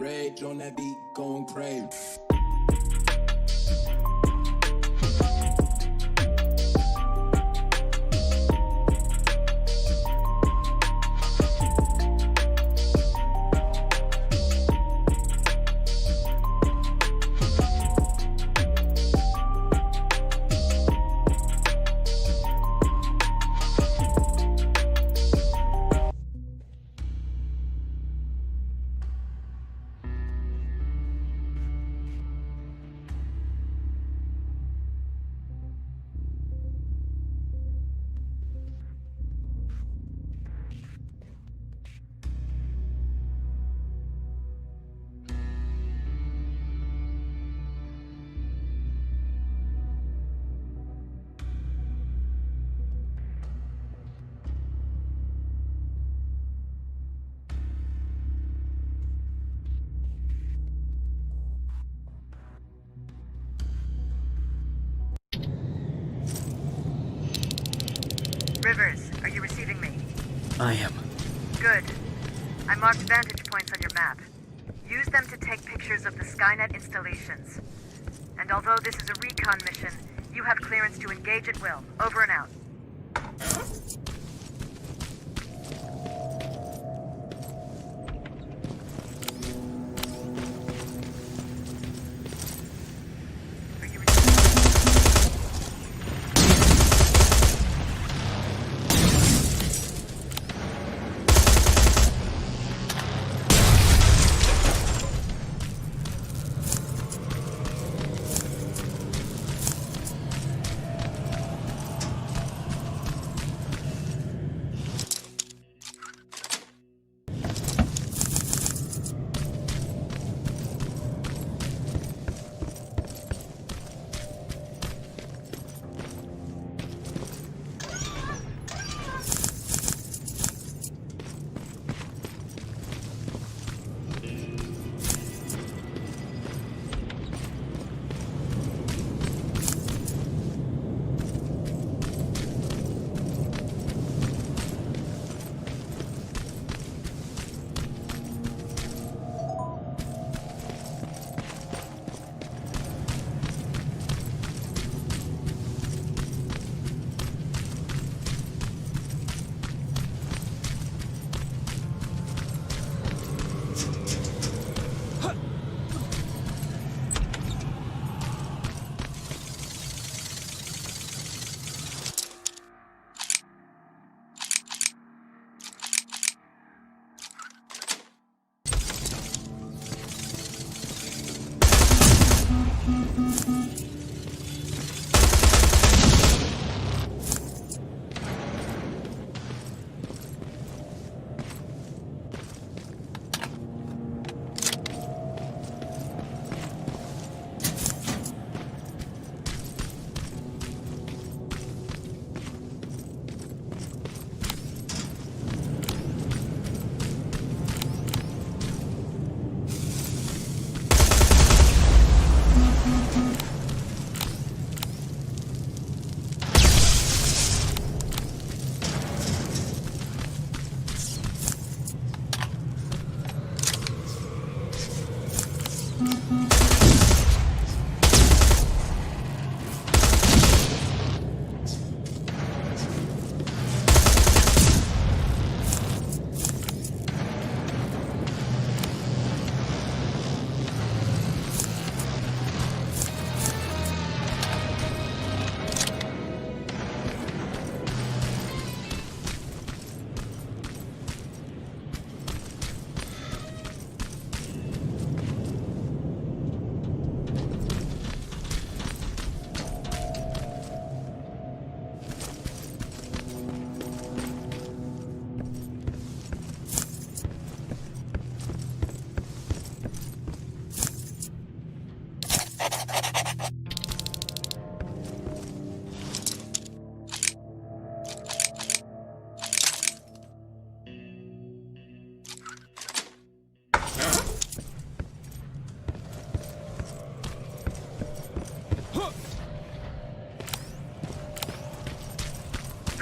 Rage on that beat, going crazy. Rivers, are you receiving me? I am. Good. I marked vantage points on your map. Use them to take pictures of the Skynet installations. And although this is a recon mission, you have clearance to engage at will. Over and out.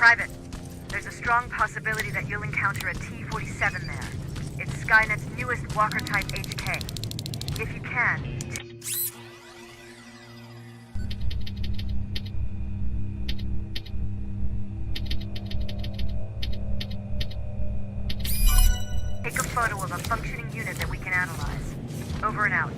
Private, there's a strong possibility that you'll encounter a T-47 there. It's Skynet's newest walker-type HK. If you can, take a photo of a functioning unit that we can analyze. Over and out.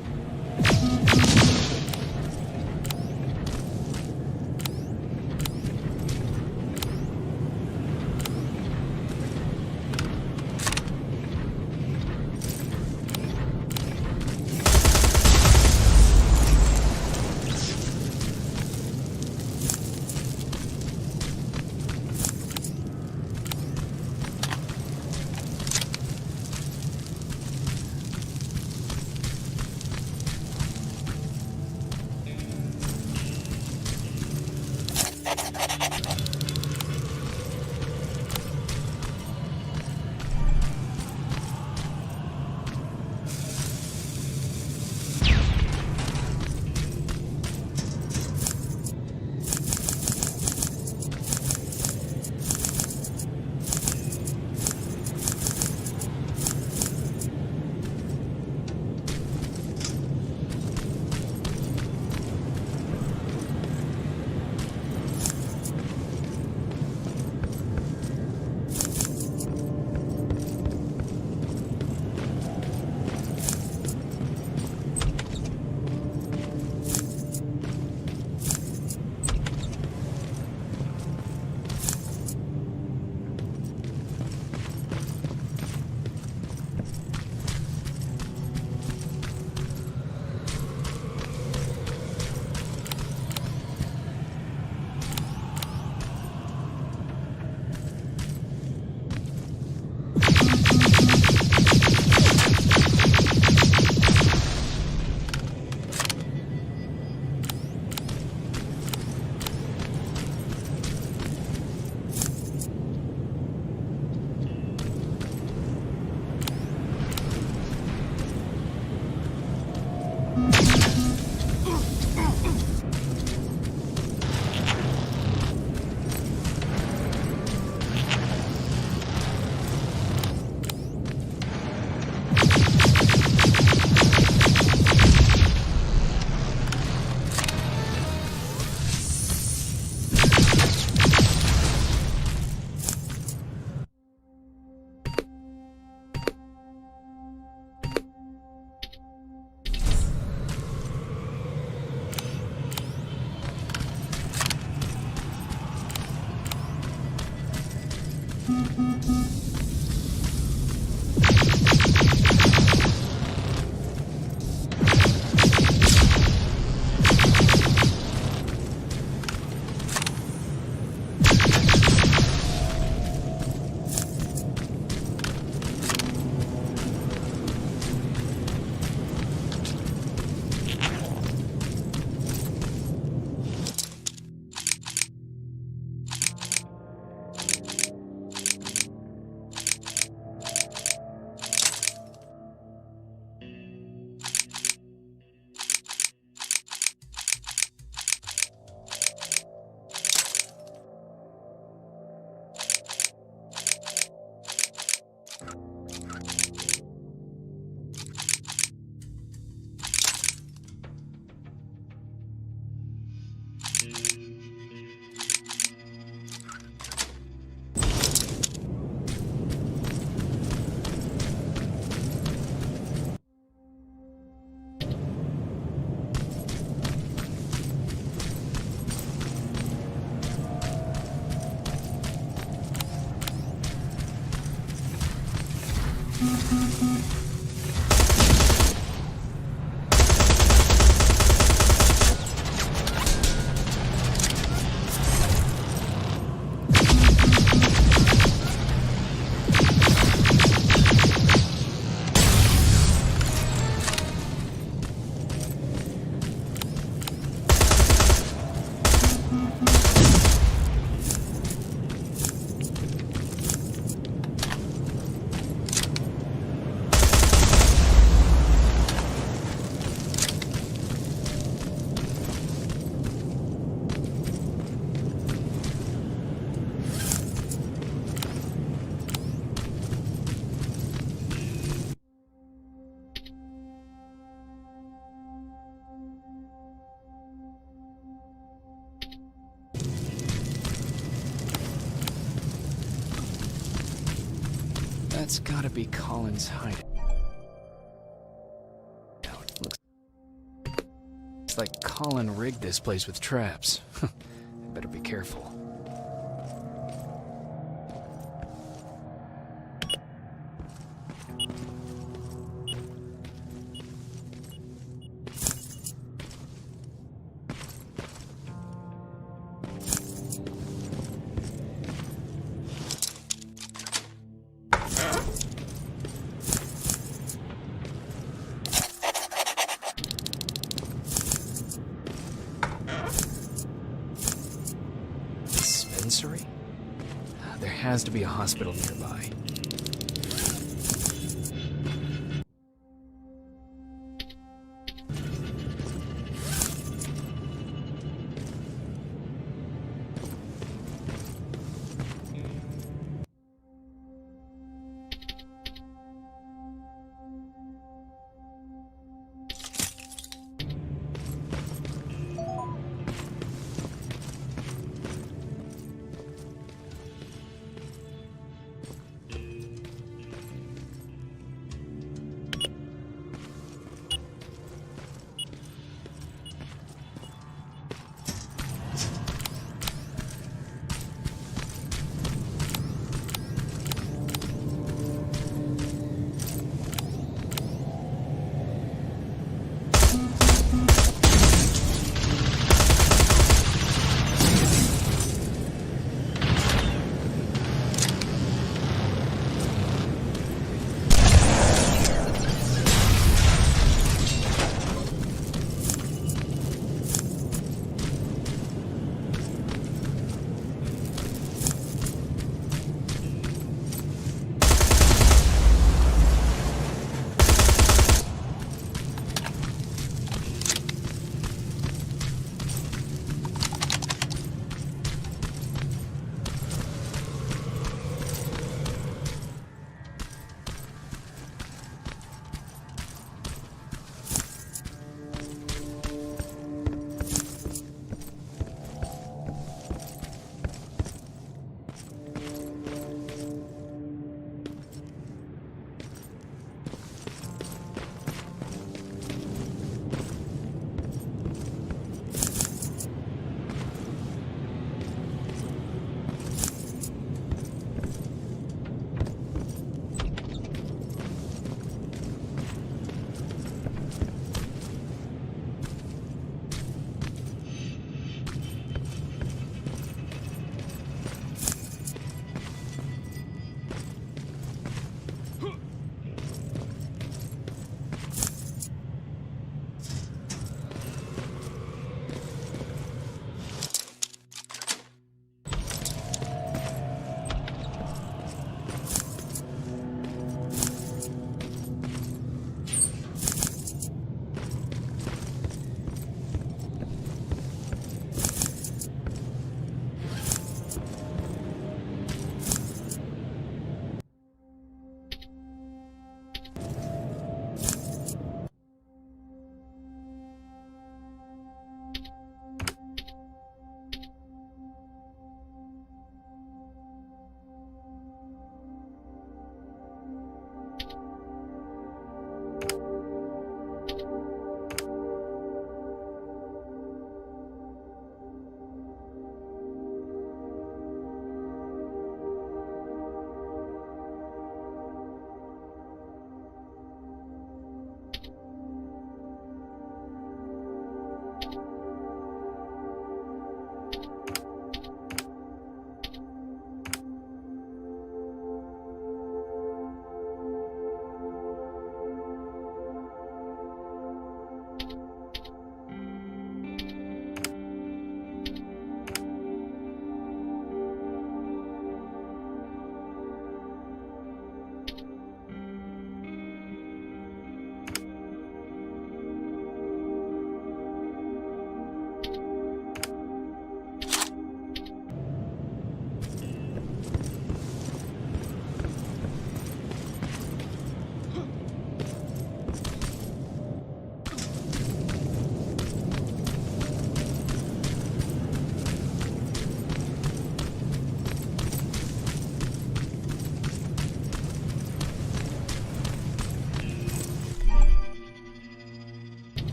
That's gotta be Colin's hideout. Looks like Colin rigged this place with traps. I better be careful. Dispensary? There has to be a hospital nearby.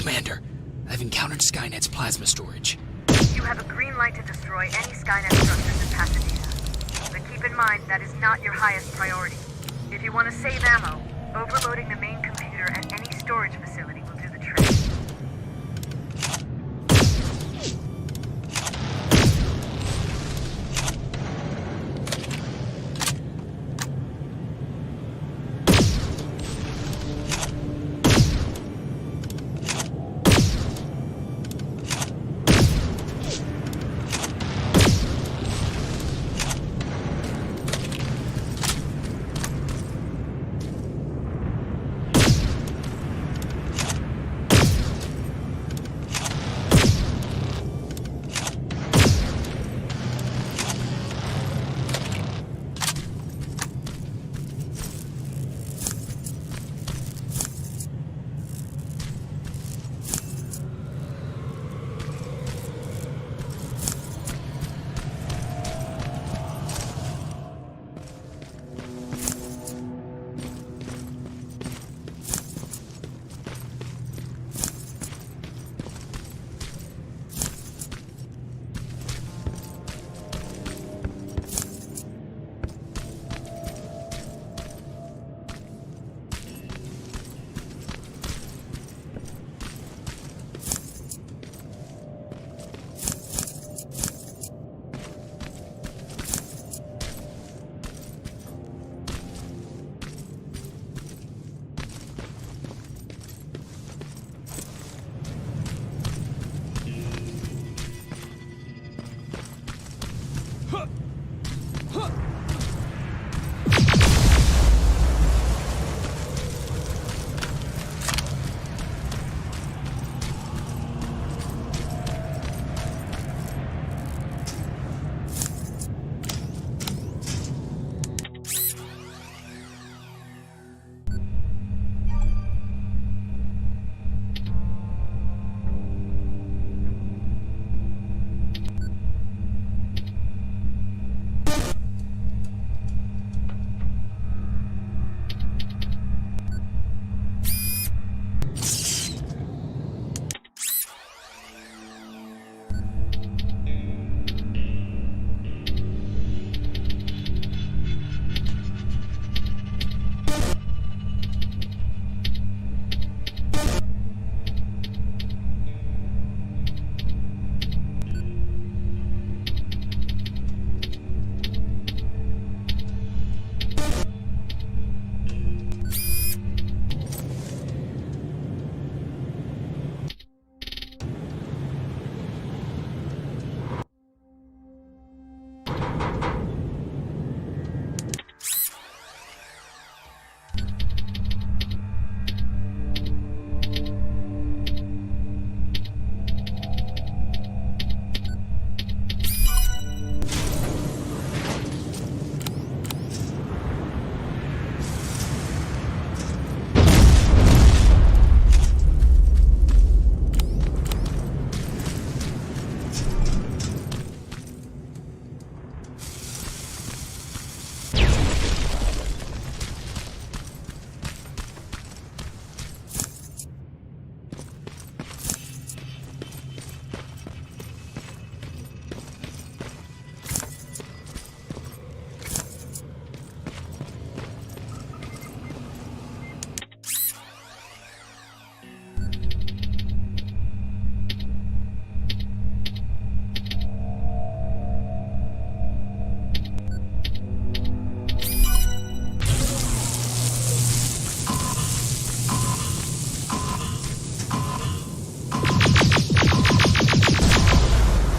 Commander, I've encountered Skynet's plasma storage. You have a green light to destroy any Skynet structures in Pasadena. But keep in mind, that is not your highest priority. If you want to save ammo, overloading the main computer at any storage facility will do the trick.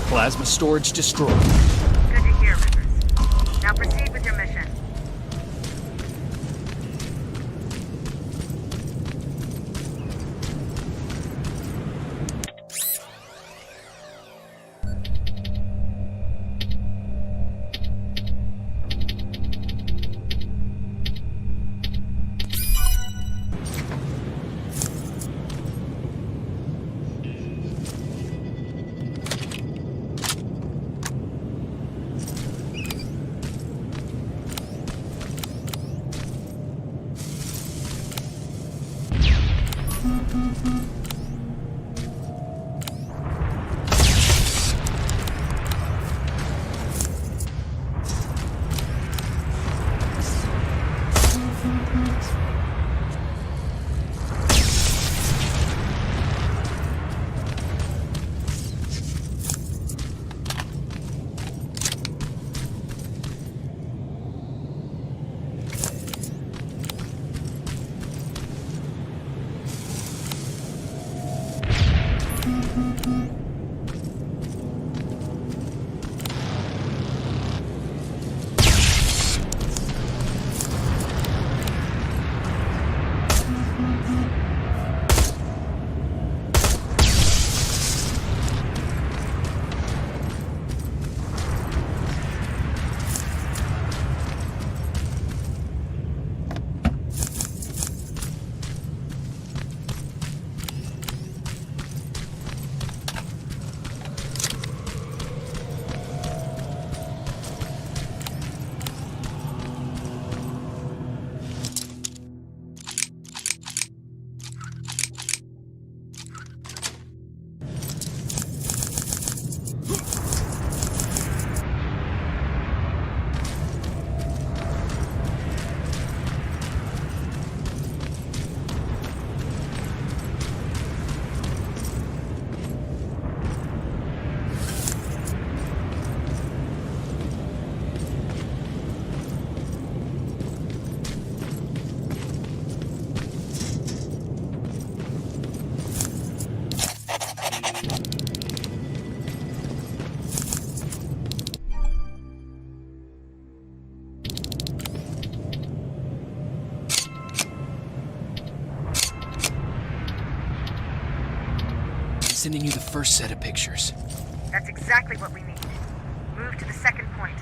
Plasma storage destroyed. Good to hear, Rivers. Now proceed with your mission. Sending you the first set of pictures. That's exactly what we need. Move to the second point.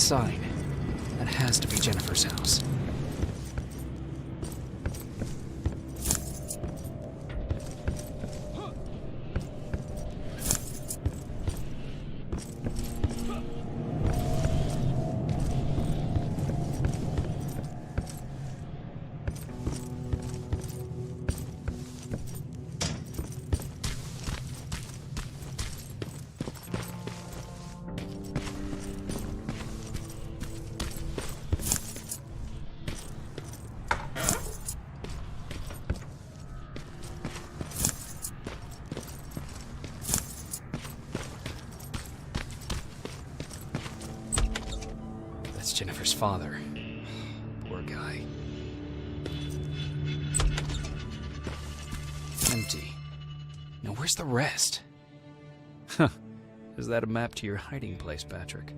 sign. That has to be Jennifer's house. Jennifer's father. Poor guy. Empty. Now where's the rest? Huh. Is that a map to your hiding place, Patrick?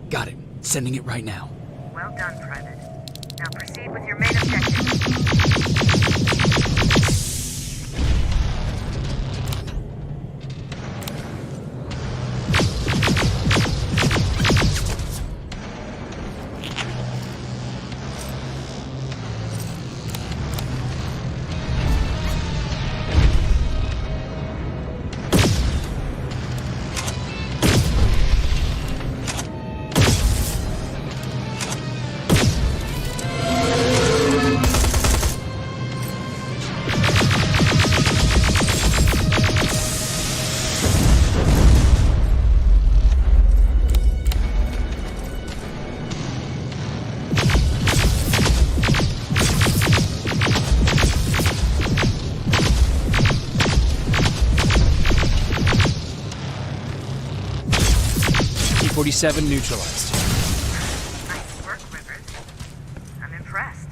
Got it. Sending it right now. Well done, Private. Now proceed with your main objective. T-47 neutralized. Nice work, Rivers. I'm impressed.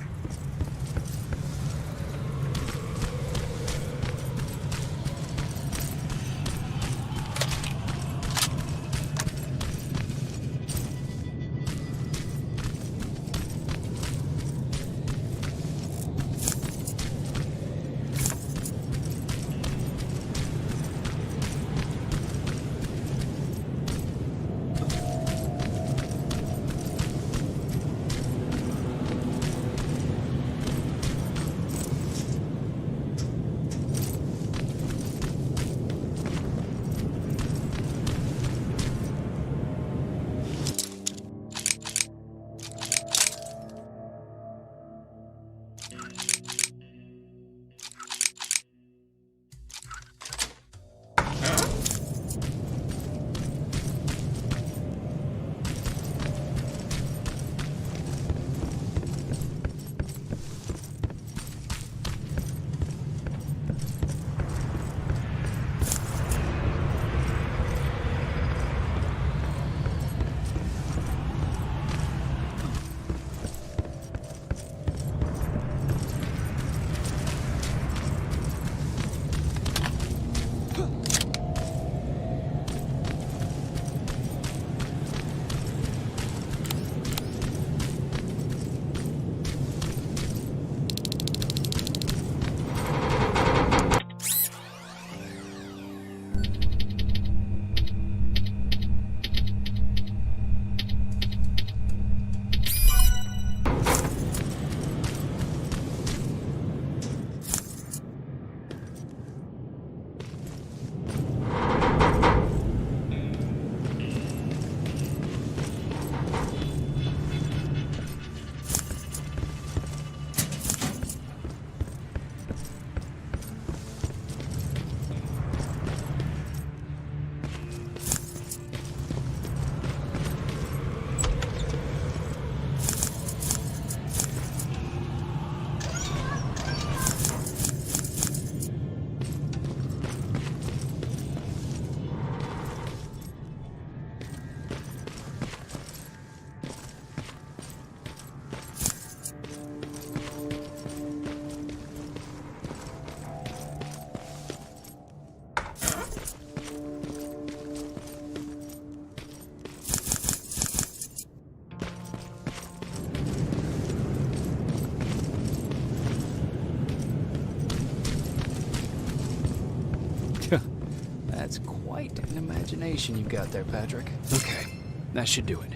Quite an imagination you've got there, Patrick. Okay, that should do it.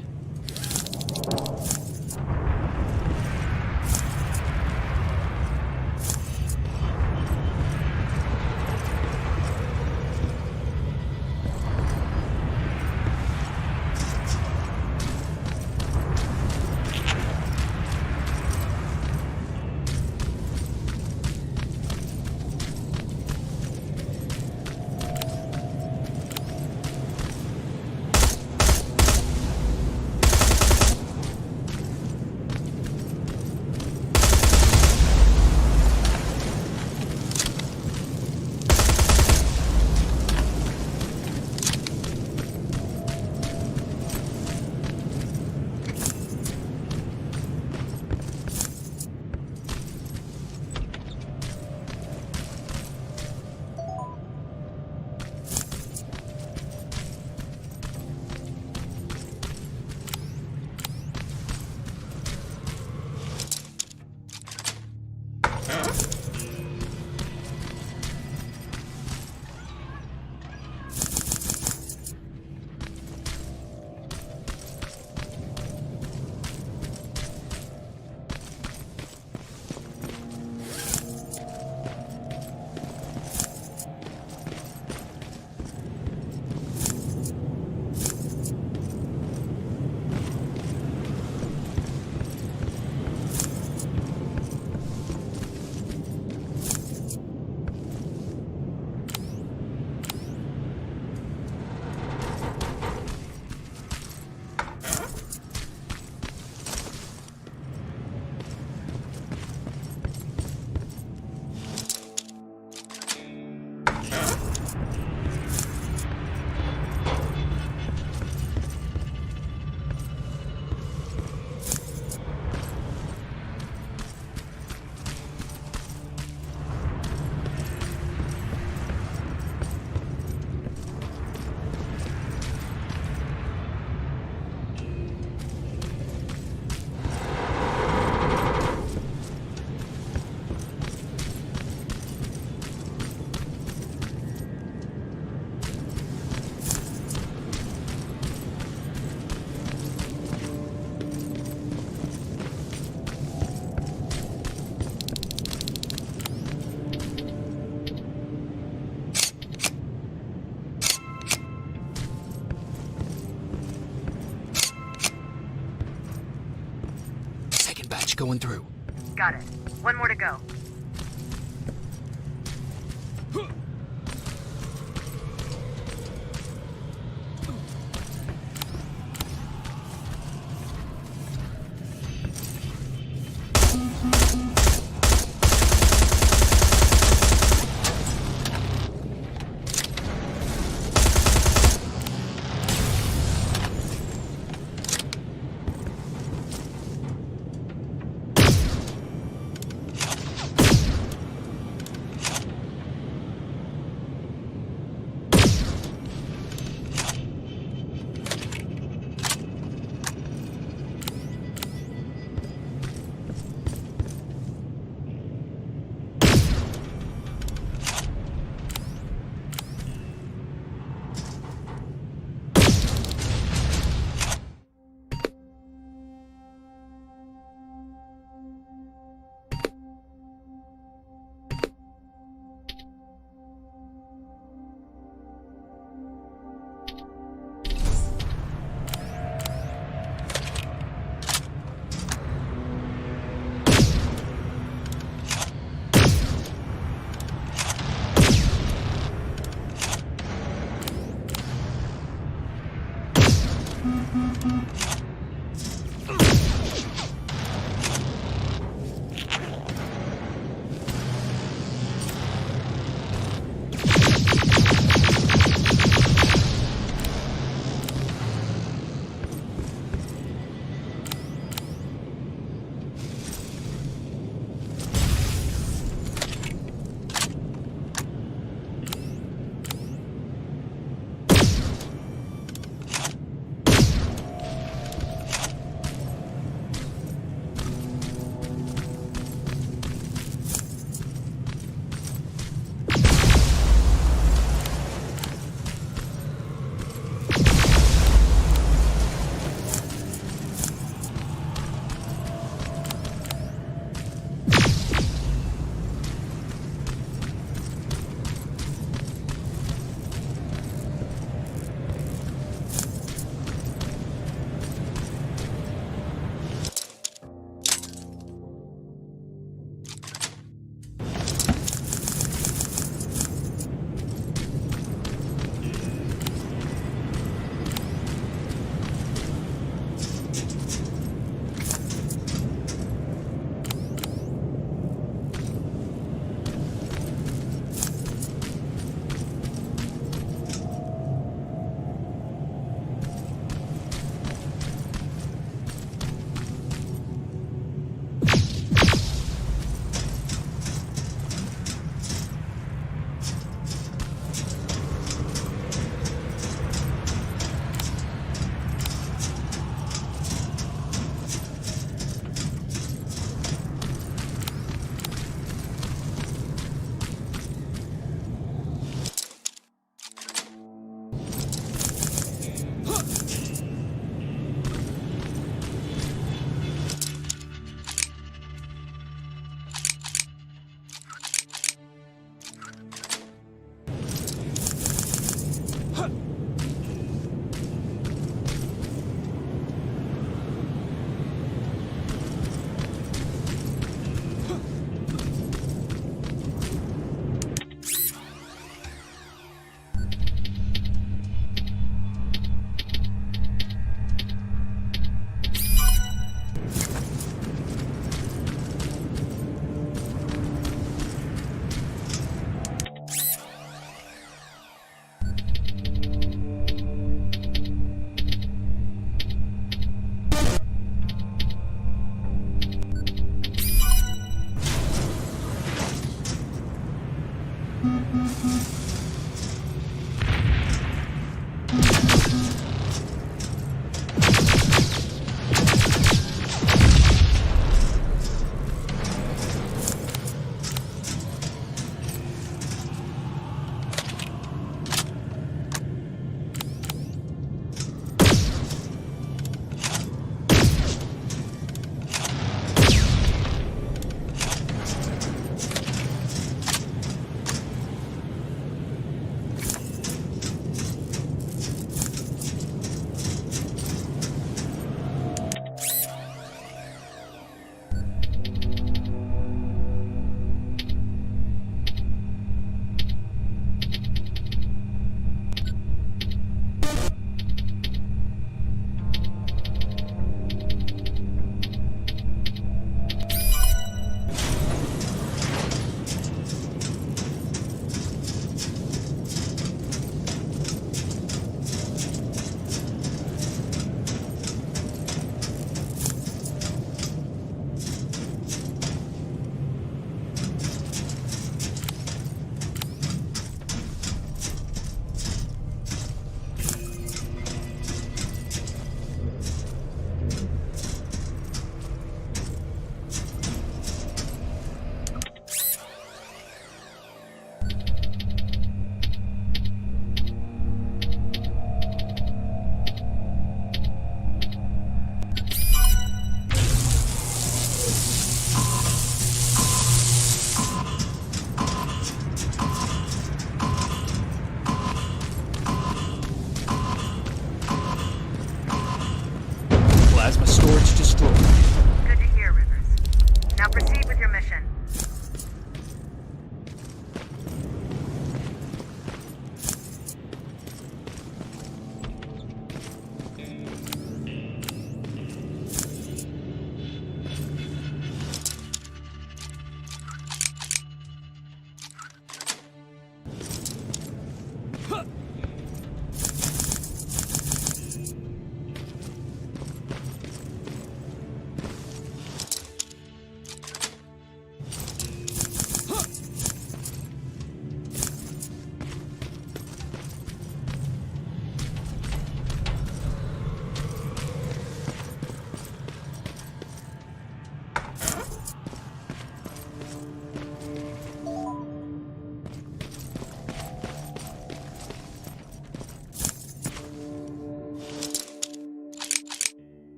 Going through. Got it. One more to go.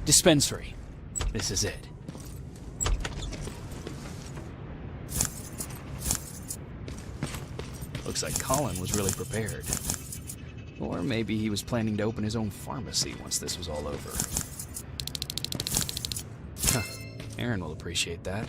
Dispensary. This is it. Looks like Colin was really prepared. Or maybe he was planning to open his own pharmacy once this was all over. Huh. Aaron will appreciate that.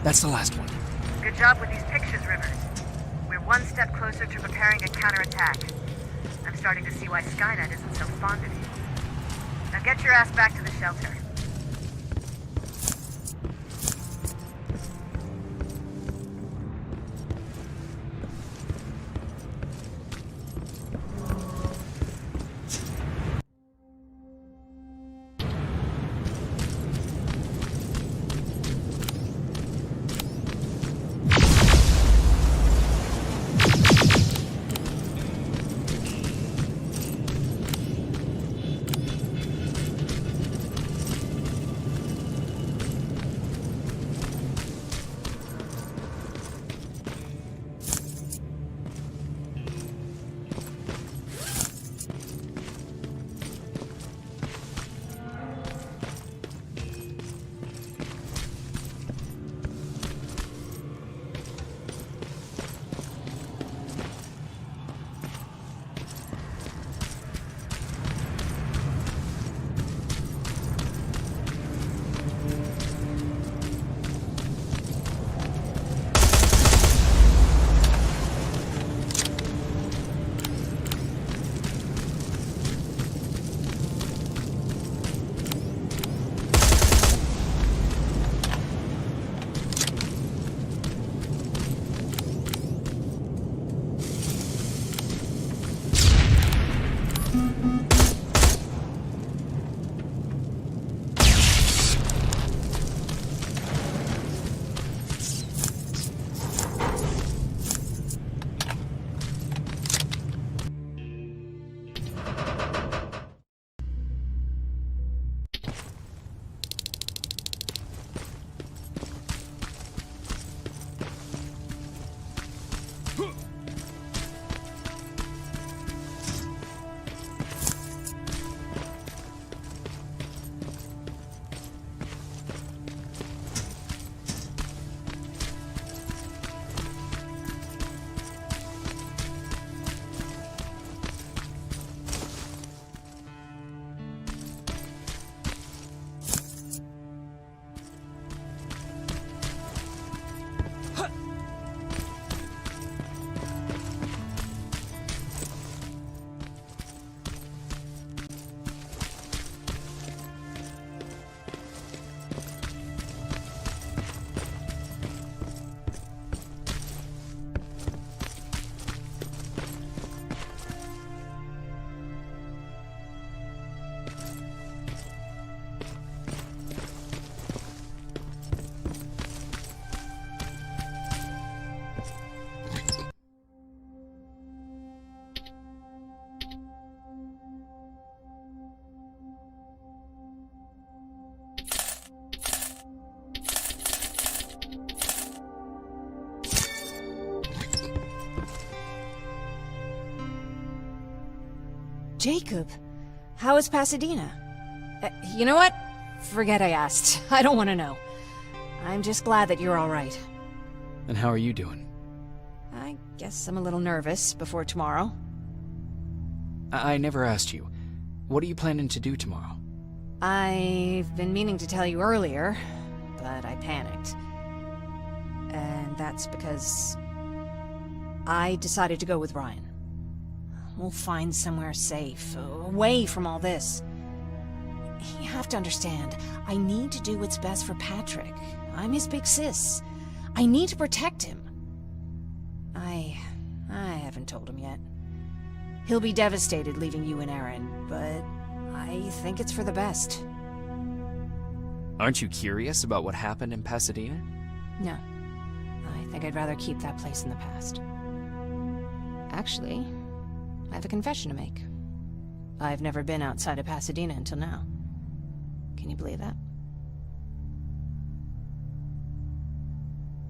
That's the last one. Good job with these pictures, Rivers. We're one step closer to preparing a counterattack. I'm starting to see why Skynet isn't so fond of you. Now get your ass back to the shelter. Jacob, how is Pasadena? You know what? Forget I asked. I don't want to know. I'm just glad that you're all right. And how are you doing? I guess I'm a little nervous before tomorrow. I never asked you. What are you planning to do tomorrow? I've been meaning to tell you earlier, but I panicked. And that's because I decided to go with Ryan. We'll find somewhere safe, away from all this. You have to understand, I need to do what's best for Patrick. I'm his big sis. I need to protect him. I haven't told him yet. He'll be devastated leaving you and Aaron, but I think it's for the best. Aren't you curious about what happened in Pasadena? No. I think I'd rather keep that place in the past. Actually, I have a confession to make. I've never been outside of Pasadena until now. Can you believe that?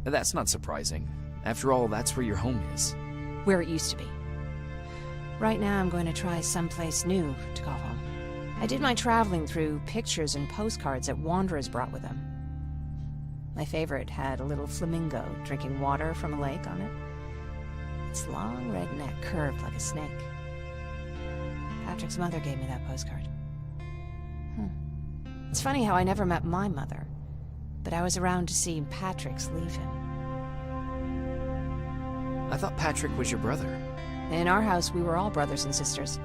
That's not surprising. After all, that's where your home is. Where it used to be. Right now I'm going to try someplace new to call home. I did my traveling through pictures and postcards that wanderers brought with them. My favorite had a little flamingo drinking water from a lake on it. Its long red neck curved like a snake. Patrick's mother gave me that postcard. It's funny how I never met my mother, but I was around to see Patrick's leave him. I thought Patrick was your brother. In our house, we were all brothers and sisters.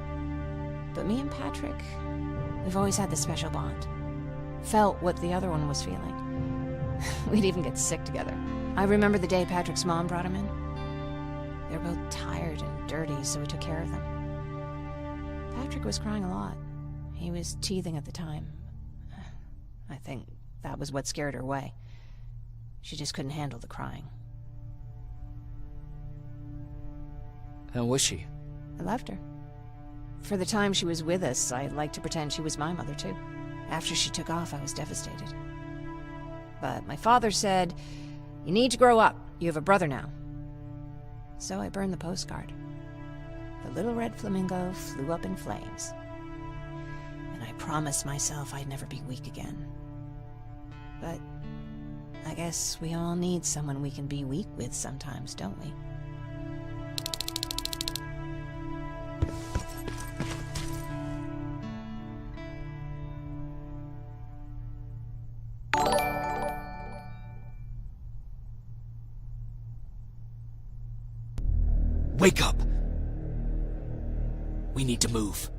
But me and Patrick, we've always had this special bond. Felt what the other one was feeling. We'd even get sick together. I remember the day Patrick's mom brought him in. They were both tired and dirty, so we took care of them. Patrick was crying a lot. He was teething at the time. I think that was what scared her away. She just couldn't handle the crying. How was she? I loved her. For the time she was with us, I liked to pretend she was my mother, too. After she took off, I was devastated. But my father said, "You need to grow up. You have a brother now." So I burned the postcard. The little red flamingo flew up in flames. And I promised myself I'd never be weak again. But I guess we all need someone we can be weak with sometimes, don't we? Wake up! We need to move.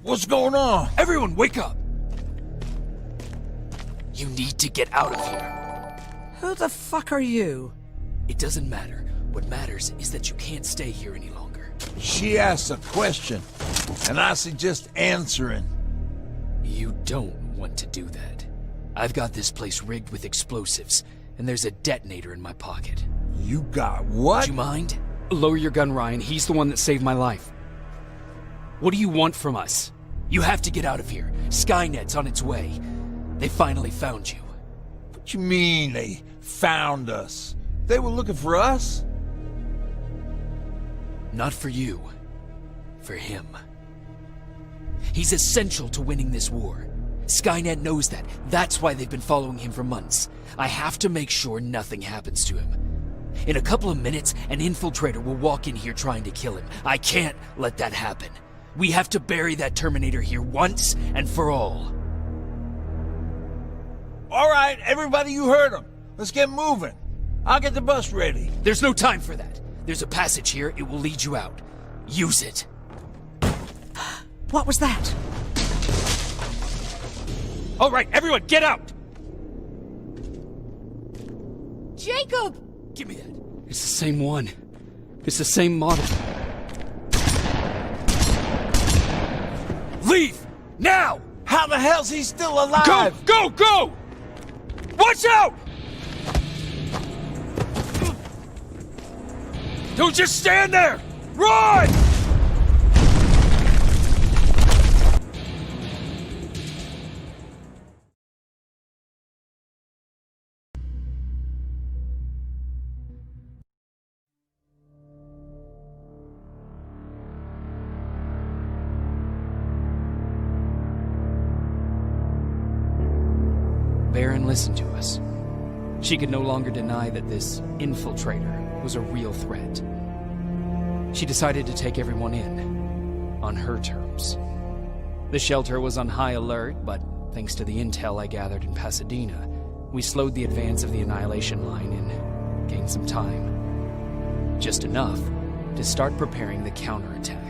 What's going on? Everyone, wake up! You need to get out of here. Who the fuck are you? It doesn't matter. What matters is that you can't stay here any longer. She asks a question, and I suggest answering. You don't want to do that. I've got this place rigged with explosives, and there's a detonator in my pocket. You got what? Do you mind? Lower your gun, Ryan. He's the one that saved my life. What do you want from us? You have to get out of here. Skynet's on its way. They finally found you. What you mean they found us? They were looking for us? Not for you. For him. He's essential to winning this war. Skynet knows that. That's why they've been following him for months. I have to make sure nothing happens to him. In a couple of minutes, an infiltrator will walk in here trying to kill him. I can't let that happen. We have to bury that Terminator here once and for all. All right, everybody, you heard him. Let's get moving. I'll get the bus ready. There's no time for that. There's a passage here. It will lead you out. Use it. What was that? All right, everyone, get out! Jacob! Give me that. It's the same one. It's the same model. Leave! Now! How the hell's he still alive? Go! Go! Go! Watch out! Don't just stand there! Run! Baron listened to us. She could no longer deny that this infiltrator was a real threat. She decided to take everyone in, on her terms. The shelter was on high alert, but thanks to the intel I gathered in Pasadena, we slowed the advance of the Annihilation Line and gained some time. Just enough to start preparing the counterattack.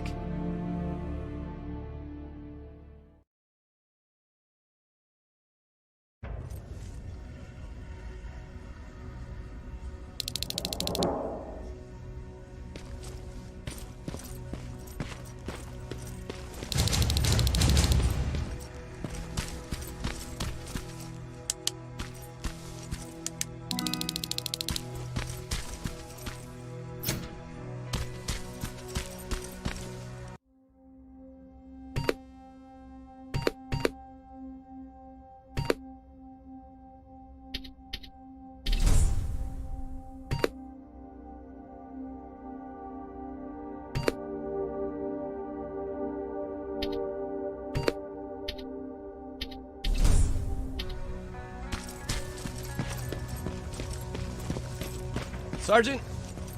Sergeant?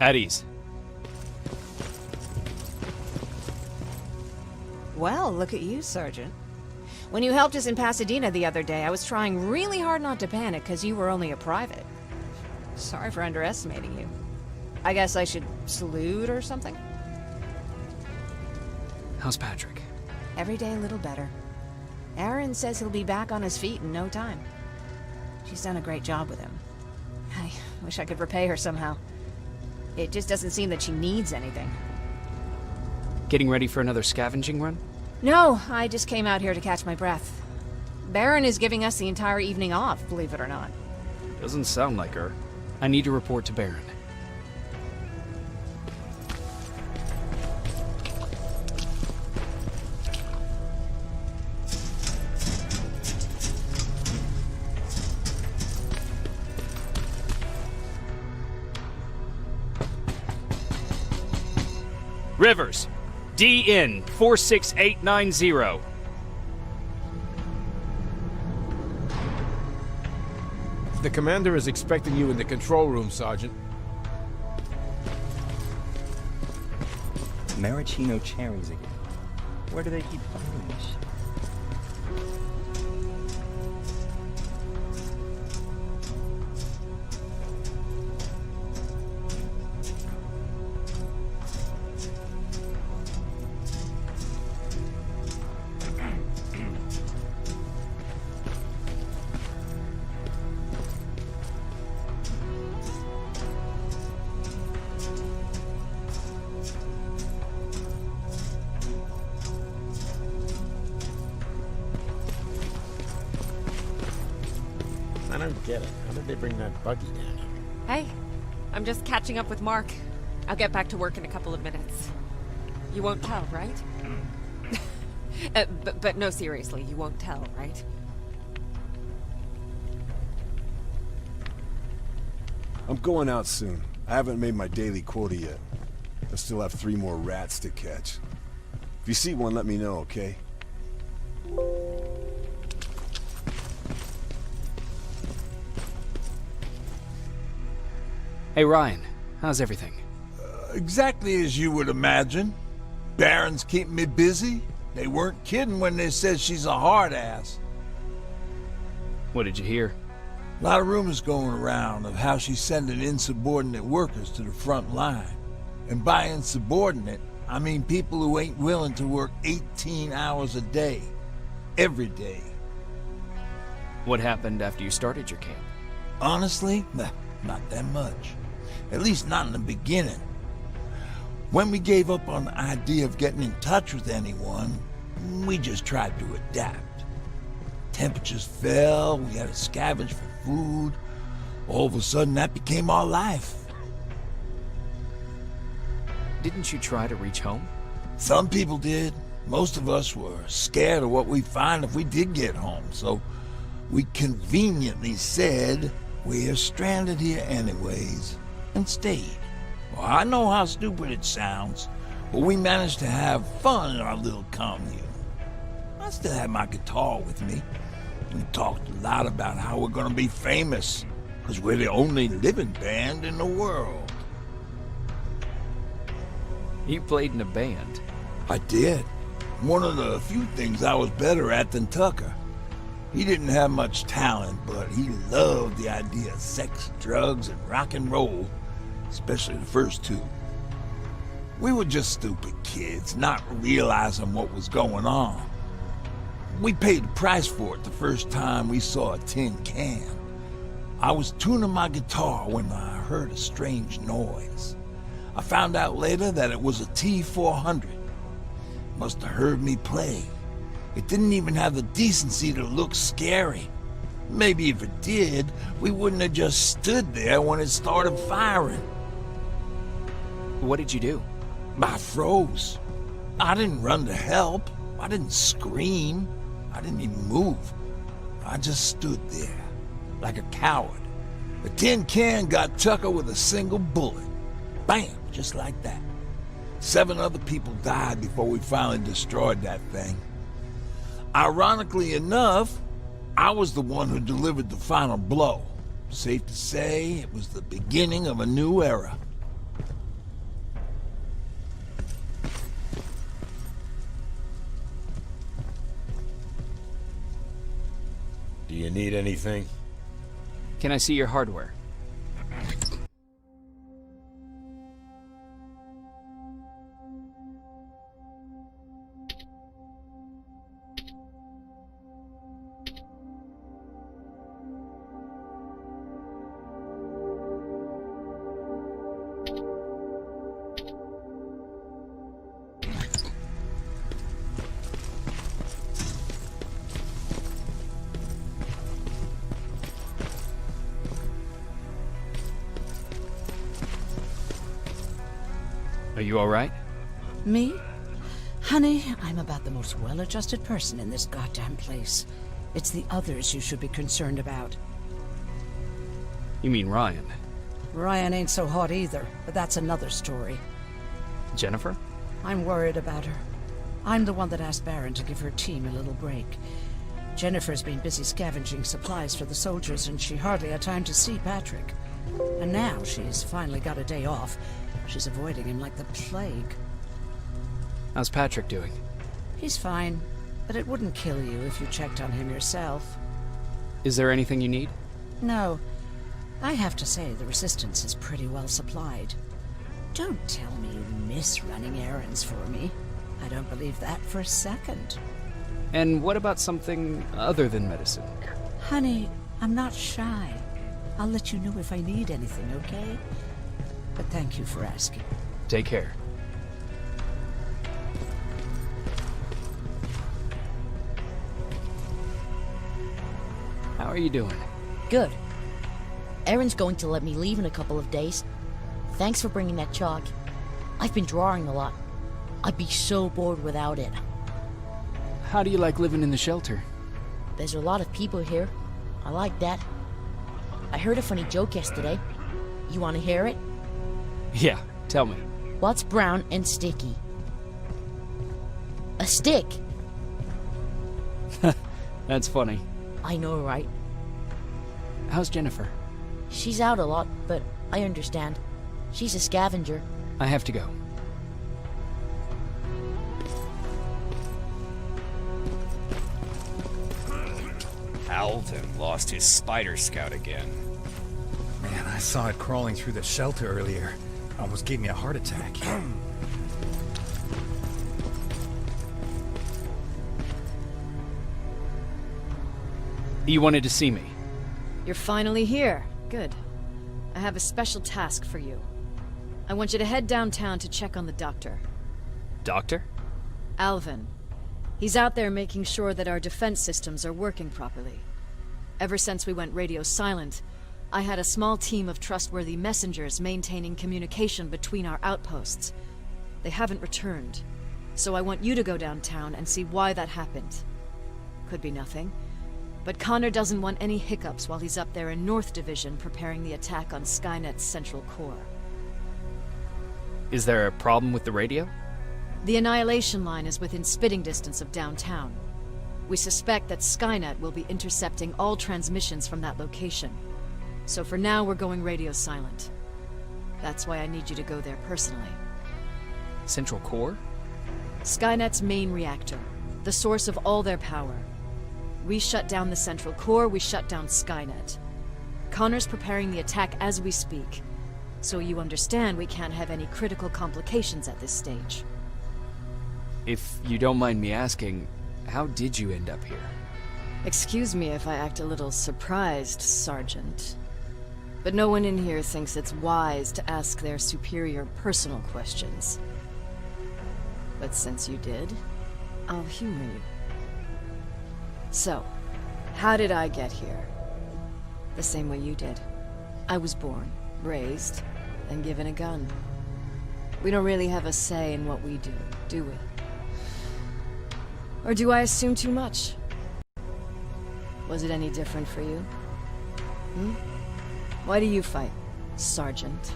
At ease. Well, look at you, Sergeant. When you helped us in Pasadena the other day, I was trying really hard not to panic because you were only a private. Sorry for underestimating you. I guess I should salute or something? How's Patrick? Every day a little better. Aaron says he'll be back on his feet in no time. She's done a great job with him. I wish I could repay her somehow. It just doesn't seem that she needs anything. Getting ready for another scavenging run? No, I just came out here to catch my breath. Baron is giving us the entire evening off, believe it or not. Doesn't sound like her. I need to report to Baron. Rivers, DN 46890. The commander is expecting you in the control room, Sergeant. Maraschino cherries again. Where do they keep finding this shit? I don't get it. How did they bring that buggy down here? Hey, I'm just catching up with Mark. I'll get back to work in a couple of minutes. You won't tell, right? But no, seriously, you won't tell, right? I'm going out soon. I haven't made my daily quota yet. I still have 3 more rats to catch. If you see one, let me know, okay? Hey Ryan, how's everything? Exactly as you would imagine. Baron's keeping me busy. They weren't kidding when they said she's a hard ass. What did you hear? A lot of rumors going around of how she's sending insubordinate workers to the front line. And by insubordinate, I mean people who ain't willing to work 18 hours a day. Every day. What happened after you started your camp? Honestly, not that much. At least not in the beginning. When we gave up on the idea of getting in touch with anyone, we just tried to adapt. Temperatures fell, we had to scavenge for food. All of a sudden, that became our life. Didn't you try to reach home? Some people did. Most of us were scared of what we'd find if we did get home, so we conveniently said, we're stranded here anyways, and stayed. Well, I know how stupid it sounds, but we managed to have fun in our little commune. I still had my guitar with me. We talked a lot about how we're gonna be famous, because we're the only living band in the world. You played in a band. I did. One of the few things I was better at than Tucker. He didn't have much talent, but he loved the idea of sex, drugs, and rock and roll, especially the first two. We were just stupid kids, not realizing what was going on. We paid the price for it the first time we saw a tin can. I was tuning my guitar when I heard a strange noise. I found out later that it was a T-400. Must have heard me play. It didn't even have the decency to look scary. Maybe if it did, we wouldn't have just stood there when it started firing. What did you do? I froze. I didn't run to help. I didn't scream. I didn't even move. I just stood there, like a coward. The tin can got Tucker with a single bullet. Bam, just like that. 7 other people died before we finally destroyed that thing. Ironically enough, I was the one who delivered the final blow. Safe to say, it was the beginning of a new era. Do you need anything? Can I see your hardware? Are you all right? Me? Honey, I'm about the most well-adjusted person in this goddamn place. It's the others you should be concerned about. You mean Ryan? Ryan ain't so hot either, but that's another story. Jennifer? I'm worried about her. I'm the one that asked Baron to give her team a little break. Jennifer's been busy scavenging supplies for the soldiers, and she hardly had time to see Patrick. And now she's finally got a day off. She's avoiding him like the plague. How's Patrick doing? He's fine, but it wouldn't kill you if you checked on him yourself. Is there anything you need? No. I have to say the Resistance is pretty well supplied. Don't tell me you miss running errands for me. I don't believe that for a second. And what about something other than medicine? Honey, I'm not shy. I'll let you know if I need anything, okay? But thank you for asking. Take care. How are you doing? Good. Erin's going to let me leave in a couple of days. Thanks for bringing that chalk. I've been drawing a lot. I'd be so bored without it. How do you like living in the shelter? There's a lot of people here. I like that. I heard a funny joke yesterday. You want to hear it? Yeah, tell me. What's brown and sticky? A stick! That's funny. I know, right? How's Jennifer? She's out a lot, but I understand. She's a scavenger. I have to go. Alvin lost his spider scout again. Man, I saw it crawling through the shelter earlier. Almost gave me a heart attack. You wanted to see me? You're finally here. Good. I have a special task for you. I want you to head downtown to check on the doctor. Doctor? Alvin. He's out there making sure that our defense systems are working properly. Ever since we went radio silent, I had a small team of trustworthy messengers maintaining communication between our outposts. They haven't returned, so I want you to go downtown and see why that happened. Could be nothing, but Connor doesn't want any hiccups while he's up there in North Division preparing the attack on Skynet's central core. Is there a problem with the radio? The Annihilation Line is within spitting distance of downtown. We suspect that Skynet will be intercepting all transmissions from that location. So for now, we're going radio silent. That's why I need you to go there personally. Central Core? Skynet's main reactor, the source of all their power. We shut down the central core, we shut down Skynet. Connor's preparing the attack as we speak, so you understand we can't have any critical complications at this stage. If you don't mind me asking, how did you end up here? Excuse me if I act a little surprised, Sergeant. But no one in here thinks it's wise to ask their superior personal questions. But since you did, I'll humor you. So, how did I get here? The same way you did. I was born, raised, and given a gun. We don't really have a say in what we do we? Or do I assume too much? Was it any different for you? Why do you fight, Sergeant?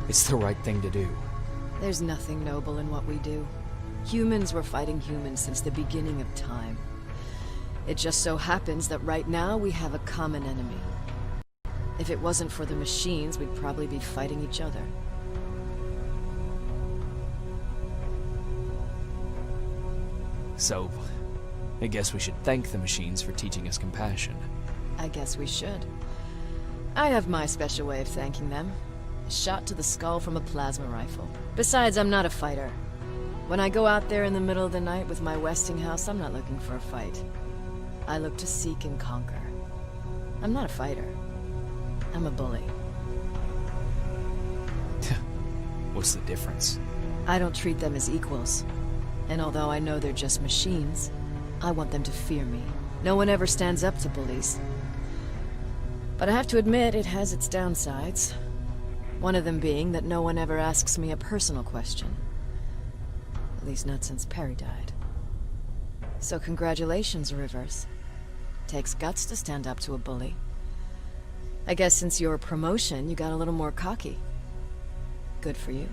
It's the right thing to do. There's nothing noble in what we do. Humans were fighting humans since the beginning of time. It just so happens that right now we have a common enemy. If it wasn't for the machines, we'd probably be fighting each other. So, I guess we should thank the machines for teaching us compassion. I guess we should. I have my special way of thanking them. A shot to the skull from a plasma rifle. Besides, I'm not a fighter. When I go out there in the middle of the night with my Westinghouse, I'm not looking for a fight. I look to seek and conquer. I'm not a fighter. I'm a bully. What's the difference? I don't treat them as equals. And although I know they're just machines, I want them to fear me. No one ever stands up to bullies. But I have to admit, it has its downsides. One of them being that no one ever asks me a personal question. At least not since Perry died. So congratulations, Rivers. Takes guts to stand up to a bully. I guess since your promotion, you got a little more cocky. Good for you.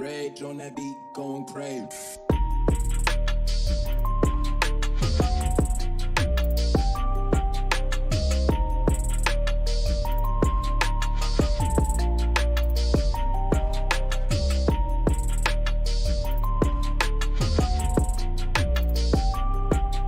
Rage on that beat, going crazy.